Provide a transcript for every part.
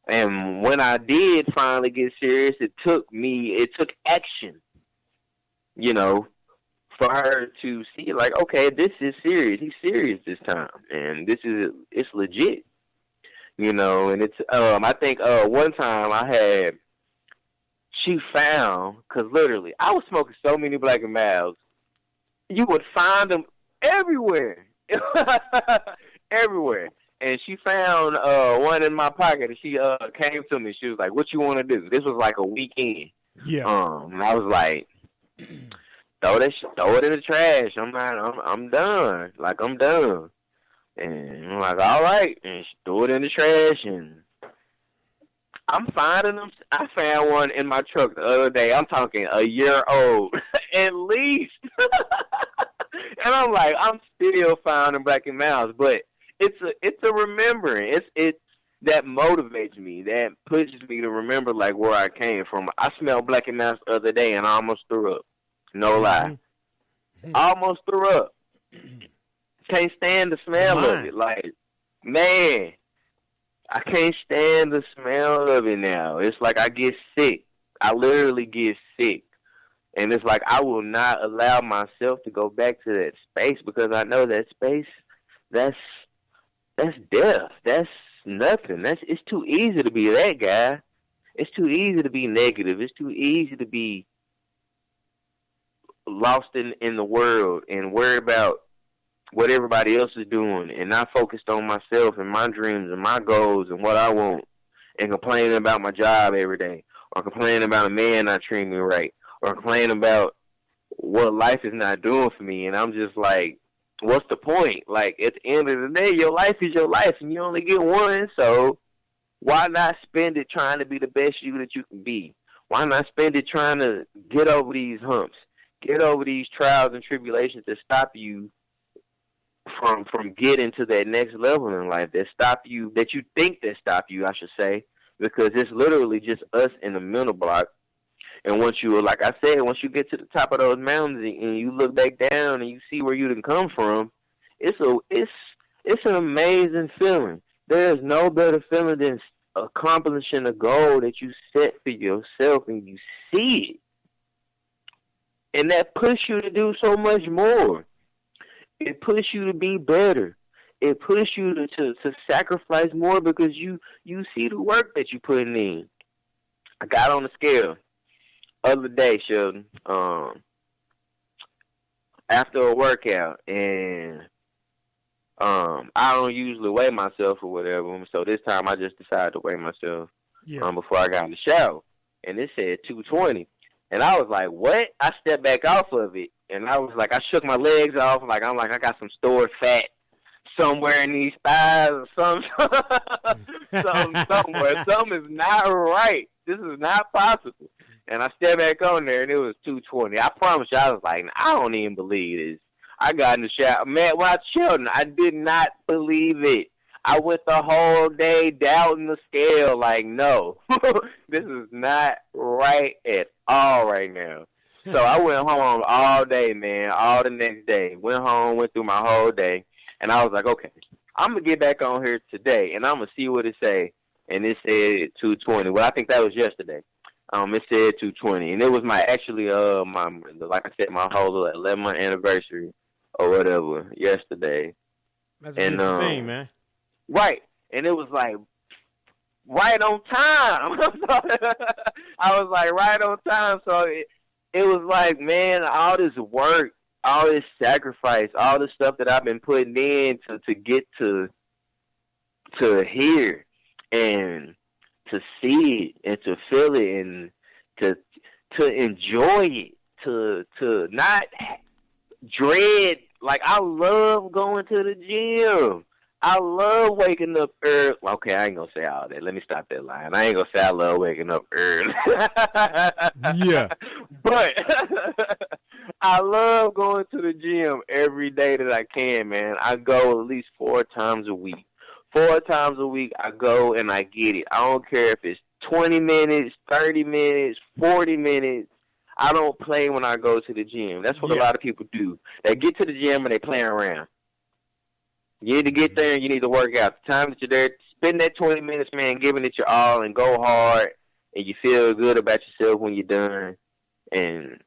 And when I did finally get serious, it took action, you know, for her to see, like, okay, this is serious. He's serious this time, and it's legit, you know. And it's I think one time she found, because literally I was smoking so many Black and Milds, you would find them everywhere, everywhere. And she found one in my pocket, and she came to me. She was like, "What you want to do?" This was like a weekend. Yeah. And I was like, throw it in the trash. I'm done. Like, I'm done. And I'm like, all right. And she threw it in the trash, and I'm finding them. I found one in my truck the other day. I'm talking a year old, at least. And I'm like, I'm still finding Black and Milds, but it's a remembering. It's that motivates me. That pushes me to remember, like, where I came from. I smelled Black and Milds the other day, and I almost threw up. No lie. Almost threw up. Can't stand the smell of it. Like, man, I can't stand the smell of it now. It's like I get sick. I literally get sick. And it's like I will not allow myself to go back to that space, because I know that space, that's death. That's nothing. It's too easy to be that guy. It's too easy to be negative. It's too easy to be lost in the world and worry about what everybody else is doing and not focused on myself and my dreams and my goals and what I want, and complaining about my job every day, or complaining about a man not treating me right, or complaining about what life is not doing for me. And I'm just like, what's the point? Like, at the end of the day, your life is your life, and you only get one, so why not spend it trying to be the best you that you can be? Why not spend it trying to get over these humps, get over these trials and tribulations that stop you from getting to that next level in life, that you think that stop you, I should say, because it's literally just us in the mental block. And once you, like I said, once you get to the top of those mountains and you look back down and you see where you done come from, it's an amazing feeling. There's no better feeling than accomplishing a goal that you set for yourself and you see it. And that pushes you to do so much more. It pushes you to be better. It pushes you to sacrifice more, because you see the work that you're putting in. I got on the scale other day, Shelton, after a workout, and I don't usually weigh myself or whatever, so this time I just decided to weigh myself before I got in the shower, and it said 220, and I was like, what? I stepped back off of it, and I was like, I shook my legs off, I'm like, I got some stored fat somewhere in these thighs or something, somewhere. Something is not right. This is not possible. And I stepped back on there, and it was 220. I promise you, I was like, I don't even believe this. I got in the shower. Man, watch Shelton. I did not believe it. I went the whole day doubting the scale, like, no, this is not right at all right now. So I went home all day, man, all the next day. Went home, went through my whole day, and I was like, okay, I'm going to get back on here today, and I'm going to see what it say. And it said 220. Well, I think that was yesterday. It said 220, and it was my like I said, my whole 11-month anniversary or whatever yesterday. That's a beautiful thing, man. Right, and it was like right on time. I was like right on time, so it was like, man, all this work, all this sacrifice, all the stuff that I've been putting in to get to here, and to see it and to feel it and to enjoy it, to not dread. Like, I love going to the gym. I love waking up early. Okay, I ain't gonna say all that. Let me stop that line. I ain't gonna say I love waking up early. Yeah. But I love going to the gym every day that I can, man. I go at least 4 times a week. 4 times a week, I go and I get it. I don't care if it's 20 minutes, 30 minutes, 40 minutes. I don't play when I go to the gym. That's what a lot of people do. They get to the gym and they play around. You need to get there and you need to work out. The time that you're there spend that 20 minutes, man, giving it your all and go hard, and you feel good about yourself when you're done. And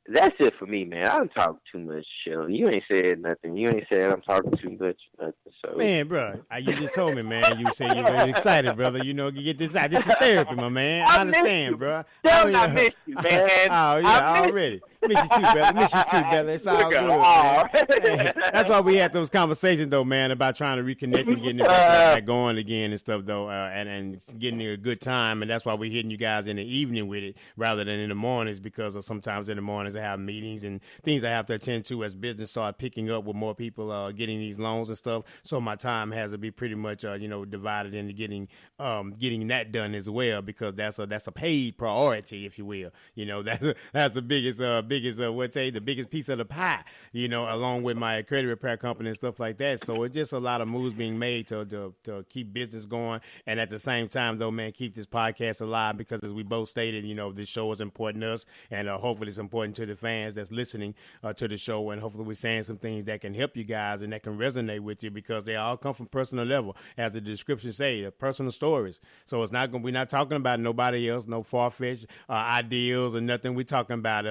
that's it for me, man. I don't talk too much, Shelton. You ain't said nothing. You ain't said I'm talking too much. Nothing, so. Man, bro, you just told me, man. You said you were excited, brother. You know, you get this out. This is therapy, my man. I understand, bro. I miss you, man. Oh, yeah, already. Miss you too, brother. Miss you too, brother. It's all good, man. Hey, that's why we had those conversations, though, man, about trying to reconnect and getting it back going again and stuff, though, and getting a good time. And that's why we're hitting you guys in the evening with it rather than in the mornings, because sometimes in the mornings I have meetings and things I have to attend to as business start picking up with more people getting these loans and stuff. So my time has to be pretty much, divided into getting that done as well, because that's a paid priority, if you will. You know, that's the biggest the biggest piece of the pie, you know, along with my credit repair company and stuff like that. So it's just a lot of moves being made to keep business going. And at the same time, though, man, keep this podcast alive, because as we both stated, you know, this show is important to us, and hopefully it's important to the fans that's listening to the show. And hopefully we're saying some things that can help you guys and that can resonate with you, because they all come from personal level, as the description say, personal stories. So it's not we're not talking about nobody else, no far-fetched ideals or nothing. We're talking about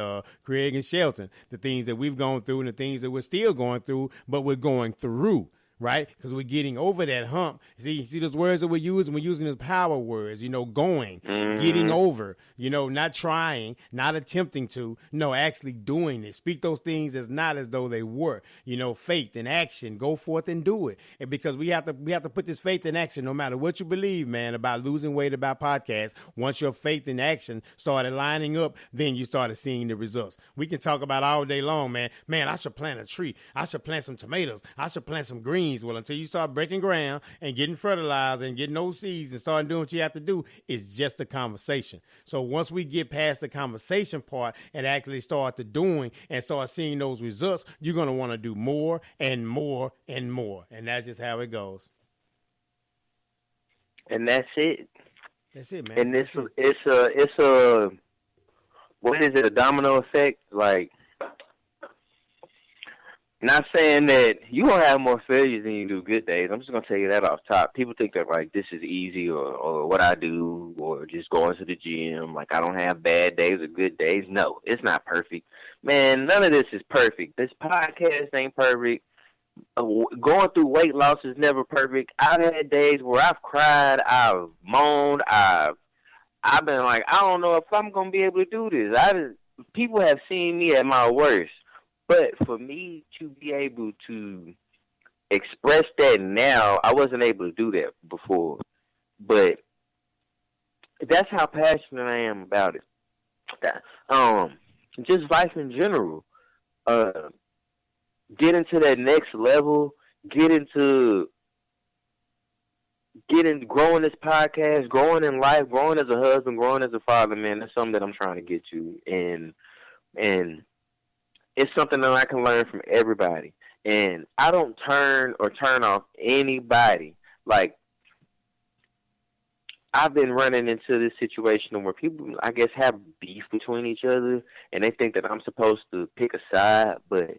Kreg and Shelton, the things that we've gone through and the things that we're still going through, but we're going through. Right? Because we're getting over that hump. See those words that we're using as power words, you know, going, getting over, you know, not trying, not attempting to, no, actually doing it. Speak those things as not as though they were, you know, faith and action, go forth and do it. And because we have to put this faith in action, no matter what you believe, man, about losing weight, about podcasts. Once your faith in action started lining up, then you started seeing the results. We can talk about all day long, man. Man, I should plant a tree. I should plant some tomatoes. I should plant some greens. Well, until you start breaking ground and getting fertilizer and getting those seeds and starting doing what you have to do, it's just a conversation. So once we get past the conversation part and actually start the doing and start seeing those results, you're going to want to do more and more and more. And that's just how it goes. And that's it. That's it, man. And it's a what is it, a domino effect? Like, not saying that you gonna have more failures than you do good days. I'm just gonna tell you that off top. People think that like this is easy, or what I do, or just going to the gym. Like I don't have bad days or good days. No, it's not perfect, man. None of this is perfect. This podcast ain't perfect. Going through weight loss is never perfect. I've had days where I've cried, I've moaned, I've been like, I don't know if I'm gonna be able to do this. People have seen me at my worst. But for me to be able to express that now, I wasn't able to do that before. But that's how passionate I am about it. Just life in general. Get into that next level. Growing this podcast, growing in life, growing as a husband, growing as a father, man. That's something that I'm trying to get to. And it's something that I can learn from everybody. And I don't turn off anybody. Like, I've been running into this situation where people, I guess, have beef between each other, and they think that I'm supposed to pick a side, but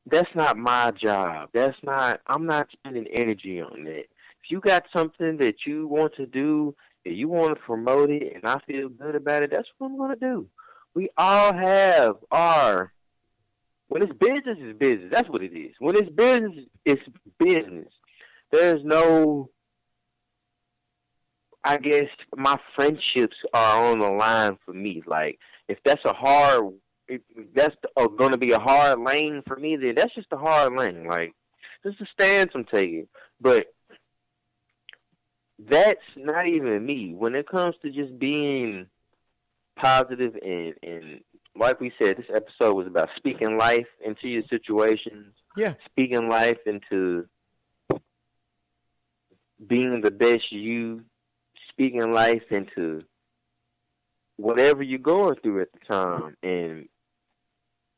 that's not my job. I'm not spending energy on that. If you got something that you want to do, and you want to promote it, and I feel good about it, that's what I'm going to do. We all have when it's business, it's business. That's what it is. When it's business, it's business. There's no, I guess, my friendships are on the line for me. Like, if that's going to be a hard lane for me, then that's just a hard lane. Like, just a stance I'm taking. But that's not even me. When it comes to just being positive and like we said, this episode was about speaking life into your situations. Yeah. Speaking life into being the best you. Speaking life into whatever you're going through at the time. And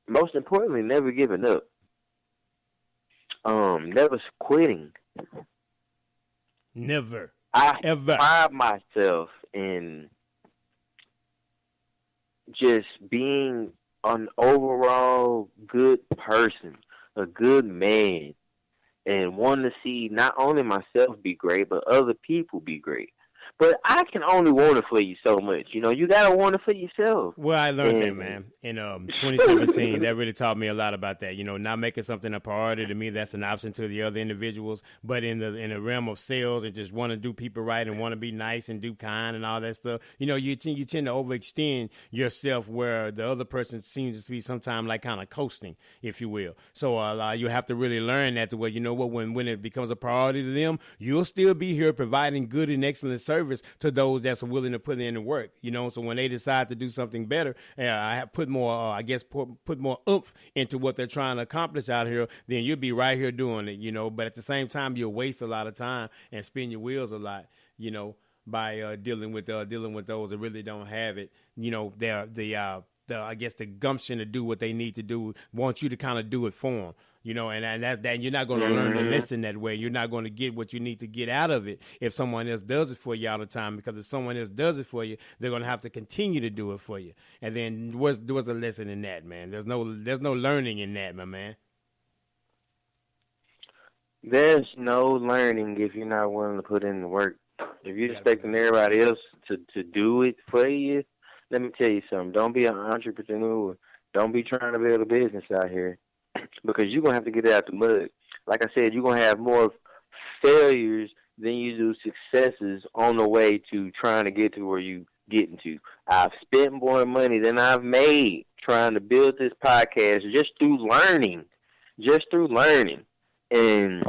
most importantly, never giving up. Never quitting. Never. Ever. Pride myself in just being an overall good person, a good man, and wanting to see not only myself be great, but other people be great. But I can only want it for you so much. You know, you got to want it for yourself. Well, I learned that, man. In 2017, that really taught me a lot about that. You know, not making something a priority to me, that's an option to the other individuals. But in the realm of sales and just want to do people right and want to be nice and do kind and all that stuff, you know, you tend to overextend yourself where the other person seems to be sometimes like kind of coasting, if you will. So you have to really learn that to where, you know what, when it becomes a priority to them, you'll still be here providing good and excellent service to those that's willing to put in the work, you know. So when they decide to do something better, I have put more, put more oomph into what they're trying to accomplish out here, then you'll be right here doing it, you know. But at the same time, you'll waste a lot of time and spin your wheels a lot, you know, by dealing with those that really don't have it, you know. They're the gumption to do what they need to do, want you to kind of do it for them. You know, and that you're not going to learn to listen that way. You're not going to get what you need to get out of it if someone else does it for you all the time. Because if someone else does it for you, they're going to have to continue to do it for you. And then there was a lesson in that, man. There's no learning in that, my man. There's no learning if you're not willing to put in the work. If you're expecting everybody else to do it for you, let me tell you something. Don't be an entrepreneur. Don't be trying to build a business out here. Because you're going to have to get it out the mud. Like I said, you're going to have more failures than you do successes on the way to trying to get to where you getting to. I've spent more money than I've made trying to build this podcast just through learning. And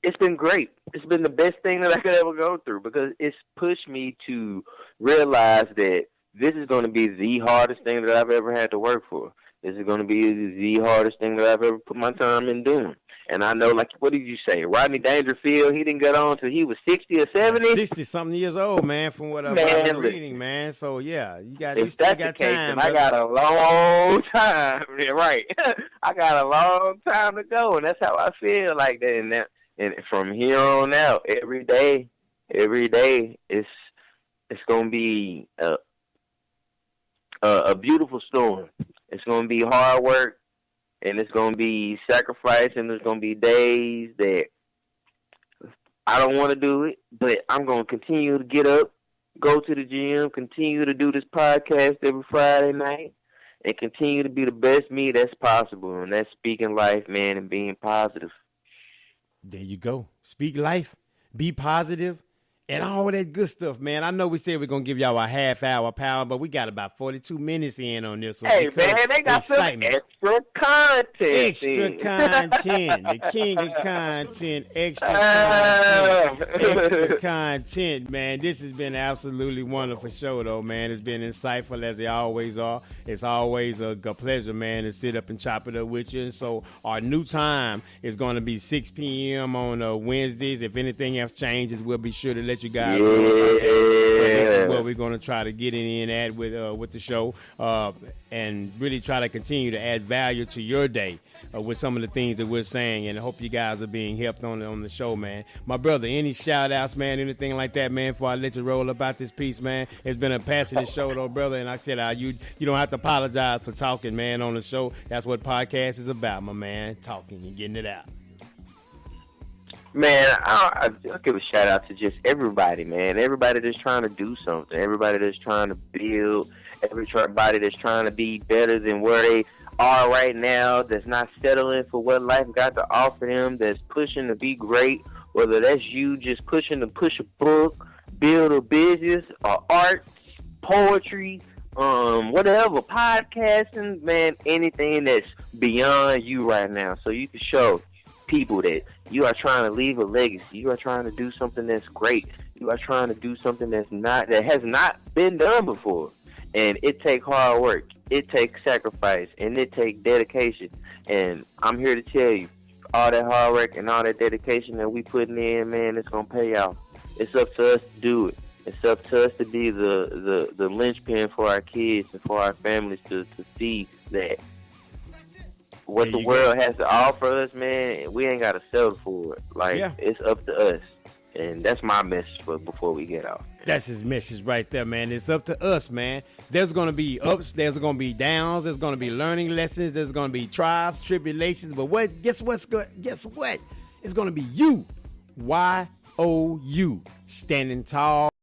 it's been great. It's been the best thing that I could ever go through because it's pushed me to realize that this is going to be the hardest thing that I've ever had to work for. This is going to be the hardest thing that I've ever put my time in doing. And I know, like, what did you say? Rodney Dangerfield, he didn't get on until he was 60 or 70? 60-something years old, man, from what I've been reading, man. So, yeah, you still got time. I got a long time. Yeah, right. I got a long time to go, and that's how I feel like that. And from here on out, every day, it's going to be a beautiful storm. It's going to be hard work, and it's going to be sacrifice, and there's going to be days that I don't want to do it, but I'm going to continue to get up, go to the gym, continue to do this podcast every Friday night, and continue to be the best me that's possible, and that's speaking life, man, and being positive. There you go. Speak life, be positive, and all that good stuff, man. I know we said we're going to give y'all a half-hour power, but we got about 42 minutes in on this one. Hey, man, they got some extra content. Extra content. The king of content. Extra content, man. This has been an absolutely wonderful show, though, man. It's been insightful, as they always are. It's always a pleasure, man, to sit up and chop it up with you. And so our new time is going to be 6 p.m. on Wednesdays. If anything else changes, we'll be sure to let you guys know about that. This is what we're going to try to get in at with the show and really try to continue to add value to your day with some of the things that we're saying, and I hope you guys are being helped on the show, man. My brother, any shout-outs, man, anything like that, man, before I let you roll about this piece, man? It's been a passionate show, though, brother, and I tell you, you don't have to apologize for talking, man, on the show. That's what podcast is about, my man, talking and getting it out. Man, I'll give a shout out to just everybody, man. Everybody that's trying to do something. Everybody that's trying to build. Everybody that's trying to be better than where they are right now. That's not settling for what life got to offer them. That's pushing to be great. Whether that's you just pushing to push a book, build a business, or art, poetry, whatever, podcasting, man, anything that's beyond you right now. So you can show people that you are trying to leave a legacy. You are trying to do something that's great. You are trying to do something that has not been done before. And it takes hard work. It takes sacrifice. And it takes dedication. And I'm here to tell you, all that hard work and all that dedication that we putting in, man, it's going to pay off. It's up to us to do it. It's up to us to be the linchpin for our kids and for our families to see that what the world has to offer us, man, we ain't got to settle for it. It's up to us. And that's my message for before we get off. That's his message right there, man. It's up to us, man. There's going to be ups. There's going to be downs. There's going to be learning lessons. There's going to be trials, tribulations. But guess what? It's going to be you. YOU. Standing tall.